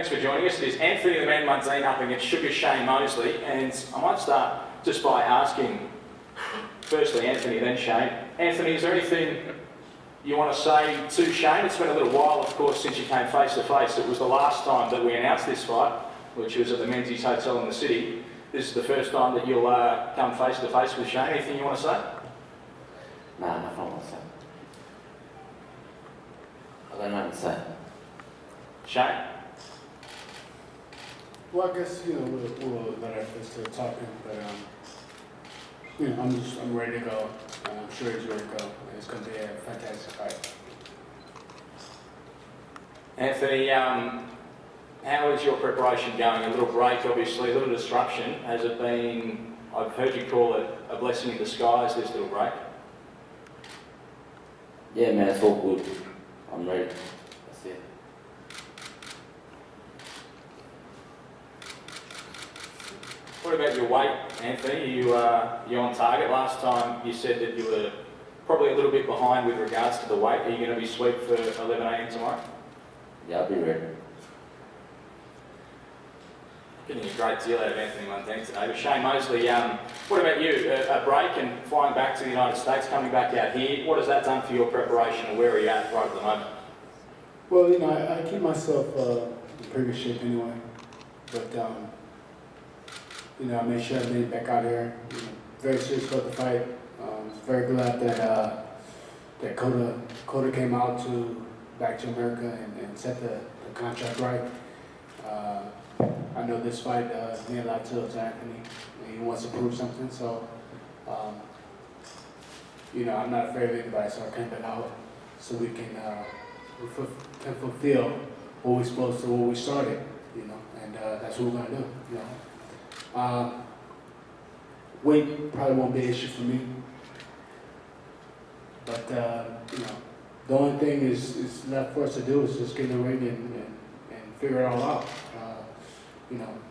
Thanks for joining us. It is Anthony the Man Mundine up against Sugar Shane Mosley, and I might start just by asking, firstly Anthony, then Shane. Anthony, is there anything you want to say to Shane? It's been a little while, of course, since you came face to face. It was the last time that we announced this fight, which was at the Menzies Hotel in the city. This is the first time that you'll come face to face with Shane. Anything you want to say? Nah, nothing I want to say. I got nothing to say. Shane? Well, I guess, we'll let our friends start talking, but, I'm ready to go. I'm sure he's ready to go. And it's going to be a fantastic fight. Anthony, how is your preparation going? A little break, obviously, a little disruption. Has it been, I've heard you call it a blessing in disguise, this little break? Yeah, man, it's all good. I'm ready. That's it. What about your weight, Anthony? You on target? Last time you said that you were probably a little bit behind with regards to the weight. Are you going to be sweet for 11 a.m. tomorrow? Yeah, I'll be ready. Getting a great deal out of Anthony Mundine today. But Shane Mosley, what about you? A break and flying back to the United States, coming back out here. What has that done for your preparation, and where are you at right at the moment? Well, I keep myself in pretty good shape anyway. But, I made sure I made it back out here. Very serious about the fight. Very glad that Coda came out back to America and set the contract right. I know this fight meant a lot to Anthony. He wants to prove something, so I'm not afraid of anybody. So I came back out so we can fulfill what we're supposed to, what we started, and that's what we're gonna do. Weight probably won't be an issue for me, but the only thing is left for us to do is just get in the ring and figure it all out.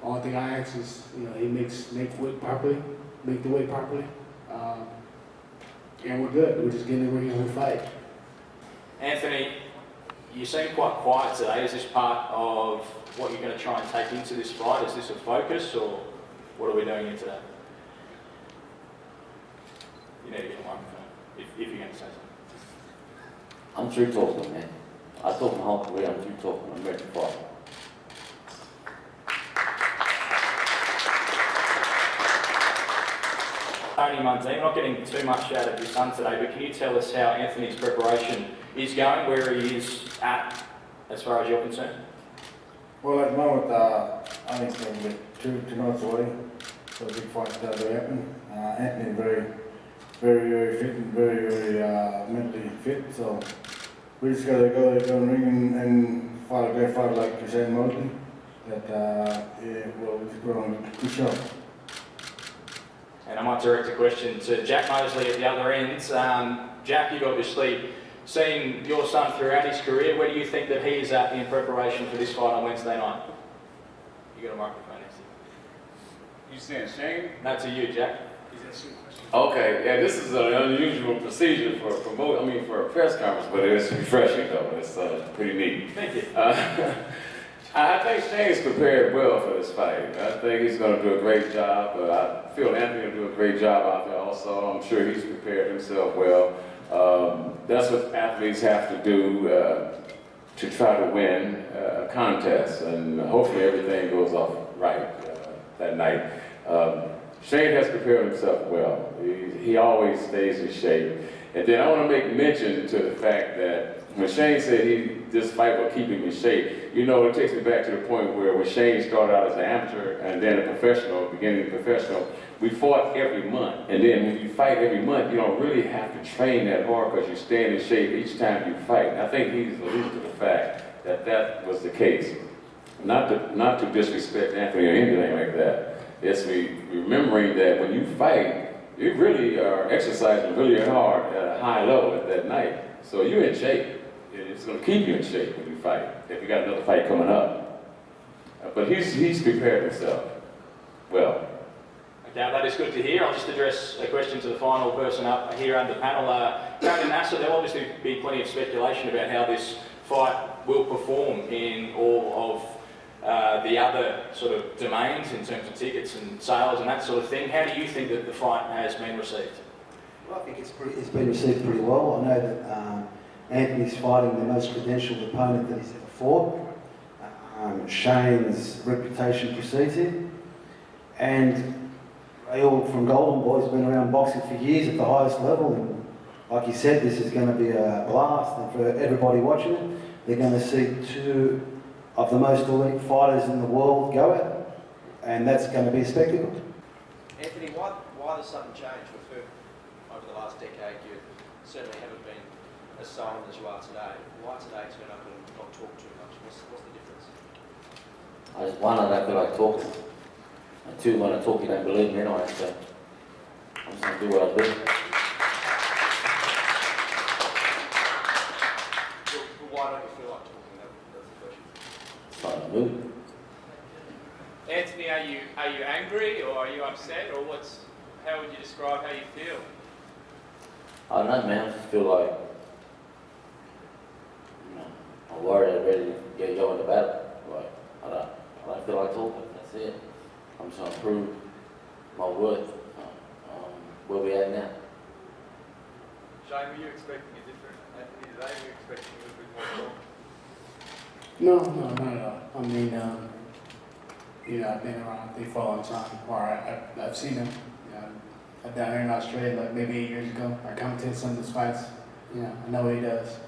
Only thing I ask is, he make weight properly, make the weight properly, and we're good. We're just getting in the ring and we fight. Anthony, you seem quite quiet today. Is this part of what you're going to try and take into this fight? Is this a focus, or what are we doing here today? You need to get a microphone, if you're going to say something. I'm through talking, man. I talk my whole career. I'm through talking. I'm ready to fight. Tony Mundine, we're not getting too much out of your son today, but can you tell us how Anthony's preparation is going, where he is at, as far as you're concerned? Well, at the moment, I think we're 2 months away for the big fight that will happen. Anthony very, very fit and very mentally fit, so we just got to go in the ring and fight a great fight like Shane Mosley. We'll just put on a good show. And I might direct a question to Jack Mosley at the other end. Jack, you've obviously seen your son throughout his career. Where do you think that he is at in preparation for this fight on Wednesday night? You got a microphone next to You saying Shane? you. No, to you, Jack. Okay, yeah, this is an unusual procedure for a press conference, but it's refreshing though. It's pretty neat. Thank you. I think Shane's prepared well for this fight. I think he's going to do a great job. I feel Anthony will do a great job out there also. I'm sure he's prepared himself well. That's what athletes have to do to try to win a contest, and hopefully everything goes off right that night. Shane has prepared himself well. He always stays in shape. And then I want to make mention to the fact that when Shane said this fight will keep him in shape, it takes me back to the point where when Shane started out as an amateur and then a professional, beginning professional, we fought every month. And then when you fight every month, you don't really have to train that hard because you stay in shape each time you fight. And I think he's alluded to the fact that was the case. Not to disrespect Anthony or anything like that. It's remembering that when you fight, you really are exercising really hard at a high level at that night. So you're in shape. It's going to keep you in shape when you fight, if you got another fight coming up. But he's prepared himself well. Okay, that is good to hear. I'll just address a question to the final person up here on the panel. Currently, NASA, there'll obviously be plenty of speculation about how this fight will perform in all of the other sort of domains in terms of tickets and sales and that sort of thing. How do you think that the fight has been received? Well, I think it's been received pretty well. I know that Anthony's fighting the most credentialed opponent that he's ever fought. Shane's reputation precedes him. And they all from Golden Boy's been around boxing for years at the highest level. And like you said, this is going to be a blast. And for everybody watching it, they're going to see two of the most elite fighters in the world go at it. And that's going to be a spectacle. Anthony, why the sudden change? We've heard over the last decade you certainly haven't been as silent as you are today. Why today turn up and not talk too much? What's the difference? One, I don't feel like talking. And two, when I talk, you don't believe me anyway, so I'm just going to do what I do. Well, why don't you feel like talking? That's the question. It's not a mood. Anthony, are you angry or are you upset or how would you describe how you feel? I don't know, man. I just feel like, I'm worried I'm ready to get going to battle. Like, I don't feel like talking. That's it. I'm just going to prove my worth. Where we at now? Shane, were you expecting a different Anthony today? Were you expecting a little bit more talk? No, not at all. I mean, I've been around the for a long time, or I've seen him. I'm down here in Australia, like maybe 8 years ago. I commented some of his fights. I know what he does.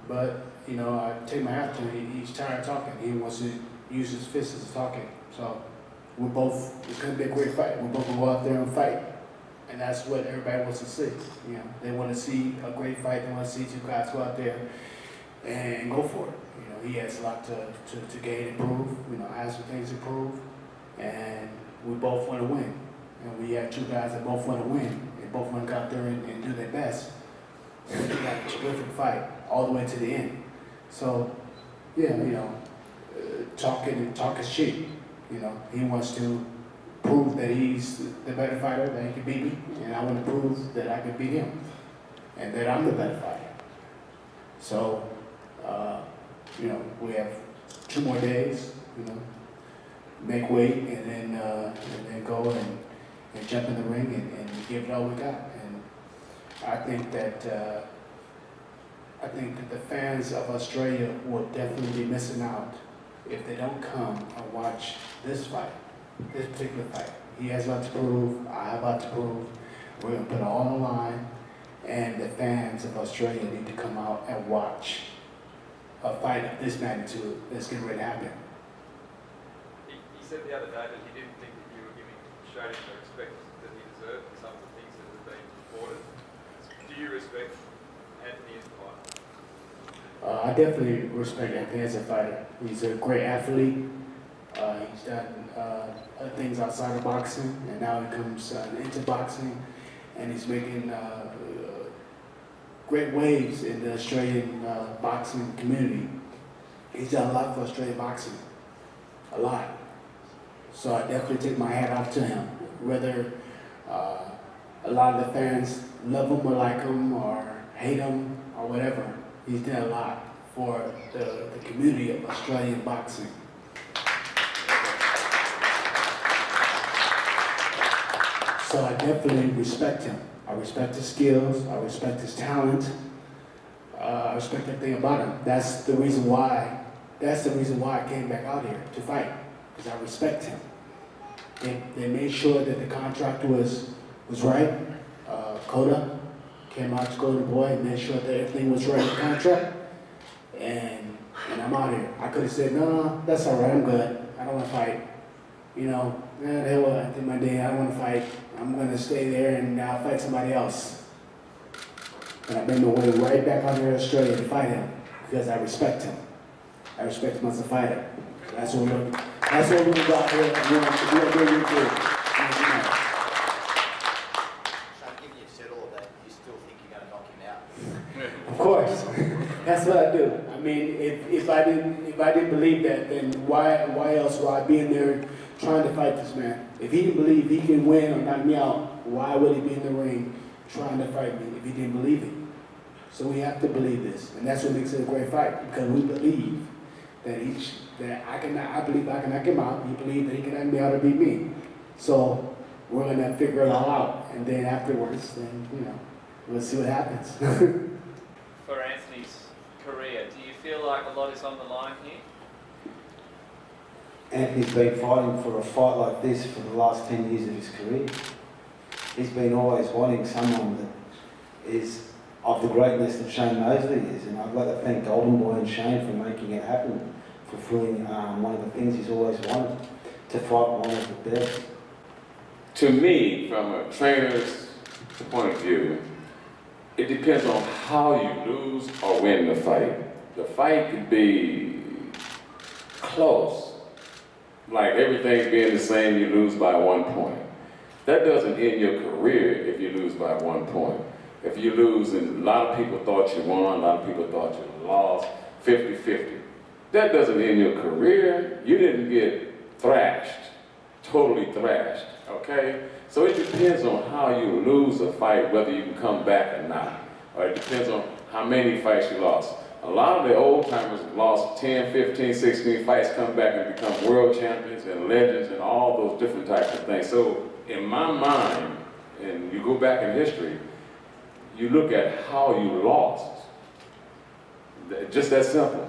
But I take my hat to him. He's tired of talking. He wants to use his fists as talking. So it's going to be a great fight. We're both going to go out there and fight. And that's what everybody wants to see. They want to see a great fight. They want to see two guys go out there and go for it. He has a lot to gain and prove. I have some things to prove. And we both want to win. And we have two guys that both want to win. They both want to go out there and do their best. And we got a terrific fight all the way to the end. So, talk is cheap. He wants to prove that he's the better fighter, that he can beat me, and I want to prove that I can beat him, and that I'm the better fighter. So, we have 2 more days, make weight, and then go and jump in the ring and give it all we got. And I think that the fans of Australia will definitely be missing out if they don't come and watch this fight, this particular fight. He has a lot to prove, I have a lot to prove. We're going to put it all on the line, and the fans of Australia need to come out and watch a fight of this magnitude that's getting ready to happen. He said the other day that he didn't think that you were giving Shane the respect that he deserved for some of the things that have been reported. Do you respect Anthony as a fighter? I definitely respect Anthony as a fighter. He's a great athlete. He's done other things outside of boxing, and now he comes into boxing, and he's making great waves in the Australian boxing community. He's done a lot for Australian boxing, a lot. So I definitely take my hat off to him. Whether a lot of the fans love him or like him or hate him or whatever, he's done a lot for the community of Australian boxing. So I definitely respect him. I respect his skills. I respect his talent. I respect everything about him. That's the reason why I came back out here to fight, because I respect him. They made sure that the contract was right. Coda came out to Golden Boy and made sure that everything was right in the contract. And I'm out here. I could have said, no, that's all right, I'm good. I don't want to fight. The hell, I did my day, I don't want to fight. I'm going to stay there and fight somebody else. But I made my way right back out here to Australia to fight him, because I respect him. I respect him as a fighter. That's what we're going to go out here and we're going to do. Given you've said all of that, you still think you're going to knock him out? Of course, that's what I do. I mean, if I didn't believe that, then why else would I be in there trying to fight this man? If he didn't believe he can win or knock me out, why would he be in the ring trying to fight me if he didn't believe it? So we have to believe this, and that's what makes it a great fight, because we believe I believe I can knock him out. He believes that he can be able to beat me. So we're gonna figure it all out, and then afterwards, then we'll see what happens. For Anthony's career, do you feel like a lot is on the line here? Anthony's been fighting for a fight like this for the last 10 years of his career. He's been always wanting someone that is of the greatness that Shane Mosley is, and I'd like to thank Golden Boy and Shane for making it happen, fulfilling one of the things he's always wanted, to fight one of the best. To me, from a trainer's point of view, it depends on how you lose or win the fight. The fight could be close, like everything being the same, you lose by 1 point. That doesn't end your career if you lose by 1 point. If you lose, and a lot of people thought you won, a lot of people thought you lost, 50-50. That doesn't end your career. You didn't get thrashed, totally thrashed, okay? So it depends on how you lose a fight, whether you can come back or not. Or it depends on how many fights you lost. A lot of the old timers lost 10, 15, 16 fights, come back and become world champions and legends and all those different types of things. So in my mind, and you go back in history, you look at how you lost. Just that simple.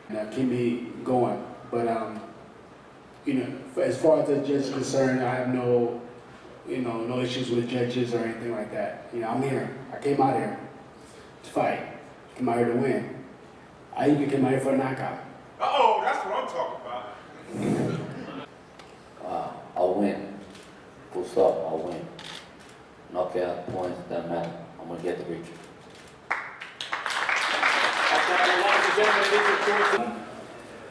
Now keep me going, but as far as the judge is concerned, I have no issues with judges or anything like that. I'm here. I came out here to fight. I came out here to win. I even came out here for a knockout. Uh-oh, that's what I'm talking about. I'll win. Full stop, I'll win. Knockout, points, doesn't matter. I'm going to get the victory. Ladies and gentlemen, it is of course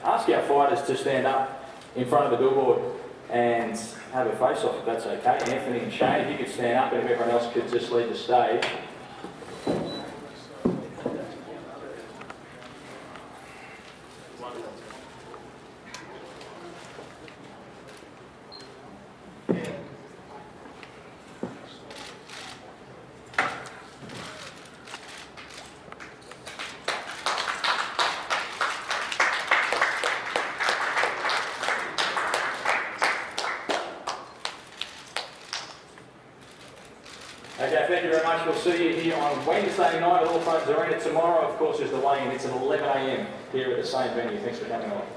ask our fighters to stand up in front of the billboard and have a face-off, if that's okay. Anthony and Shane, if you could stand up and if everyone else could just leave the stage. Okay, thank you very much. We'll see you here on Wednesday night at AllPhones Arena. Tomorrow, of course, is the weigh-in. It's at 11 a.m. here at the same venue. Thanks for coming along.